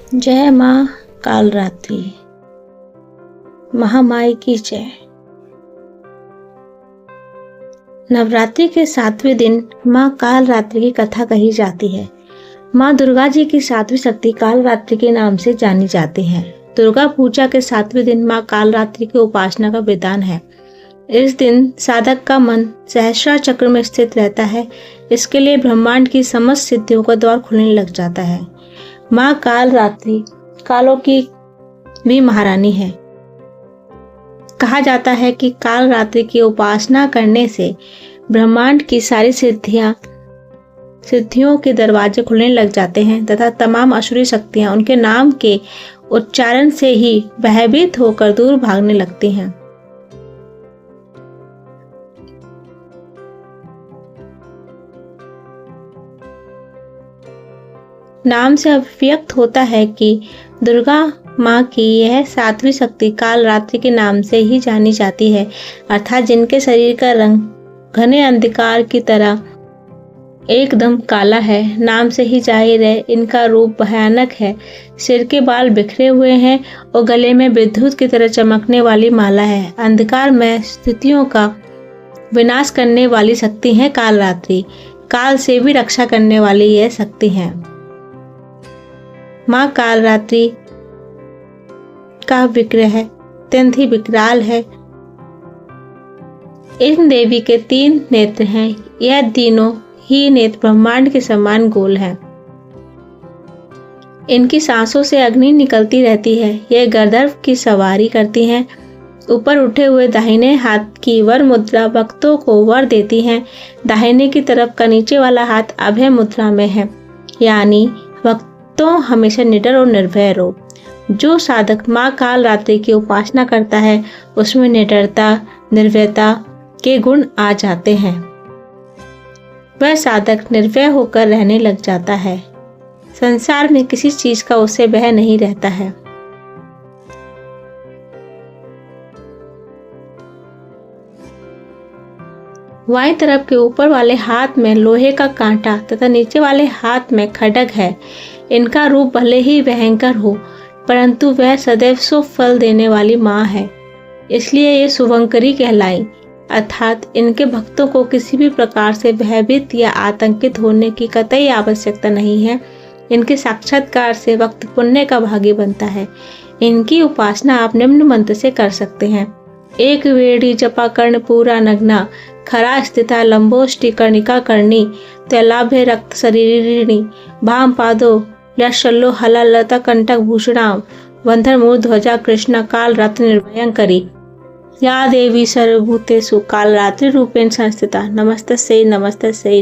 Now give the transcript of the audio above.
जय माँ कालरात्रि, महामाई की जय। नवरात्रि के 7वें दिन माँ कालरात्रि की कथा कही जाती है। माँ दुर्गा जी की 7वीं शक्ति कालरात्रि के नाम से जानी जाती है। दुर्गा पूजा के 7वें दिन माँ कालरात्रि की उपासना का विधान है। इस दिन साधक का मन सहस्रार चक्र में स्थित रहता है। इसके लिए ब्रह्मांड की समस्त सिद्धियों का द्वार खुलने लग जाता है। माँ कालरात्रि कालों की भी महारानी है। कहा जाता है कि कालरात्रि की उपासना करने से ब्रह्मांड की सारी सिद्धियों के दरवाजे खुलने लग जाते हैं तथा तमाम असुरी शक्तियां उनके नाम के उच्चारण से ही भयभीत होकर दूर भागने लगती हैं। नाम से अभिव्यक्त होता है कि दुर्गा माँ की यह 7वीं शक्ति कालरात्रि के नाम से ही जानी जाती है, अर्थात जिनके शरीर का रंग घने अंधकार की तरह एकदम काला है। नाम से ही जाहिर है इनका रूप भयानक है। सिर के बाल बिखरे हुए हैं और गले में विद्युत की तरह चमकने वाली माला है। अंधकार में स्थितियों का विनाश करने वाली शक्ति है कालरात्रि। काल से भी रक्षा करने वाली यह शक्ति है। माँ कालरात्रि का विग्रह अत्यंत ही विकराल है। इन देवी के 3 नेत्र हैं। यह तीनों ही नेत्र ब्रह्मांड के समान गोल हैं। इनकी सांसों से अग्नि निकलती रहती है। यह गंधर्व की सवारी करती हैं। ऊपर उठे हुए दाहिने हाथ की वर मुद्रा भक्तों को वर देती हैं। दाहिने की तरफ का नीचे वाला हाथ अभय मुद्रा में है, यानी तो हमेशा निडर और निर्भय रहो। जो साधक माँ कालरात्रि की उपासना करता है उसमें निडरता निर्भयता के गुण आ जाते हैं। वह साधक निर्भय होकर रहने लग जाता है। संसार में किसी चीज का उसे भय नहीं रहता है। बाईं तरफ के ऊपर वाले हाथ में लोहे का कांटा तथा नीचे वाले हाथ में खड्ग है। इनका रूप भले ही भयंकर हो, परंतु वह सदैव शुभ फल देने वाली माँ है, इसलिए ये शुभंकरी कहलाई। अर्थात इनके भक्तों को किसी भी प्रकार से भयभीत या आतंकित होने की कतई आवश्यकता नहीं है। इनके साक्षात्कार से भक्त पुण्य का भागी बनता है। इनकी उपासना आप निम्न मंत्र से कर सकते हैं। एक वेड़ी जपा कर्ण पूरा नग्ना, खरा स्थिता लंबोष्टि कर्णिका कर्णी, तैलाभे रक्त शरीरिणी, भाम पादो यशल्लो हला लता कंटक भूषणाम, वंधर मूल ध्वजा कृष्णा कालरात्रि निर्भयंकरी, या देवी सर्वभूतेषु कालरात्रि रूपेण संस्थिता, नमस्तस्यै नमस्तस्यै।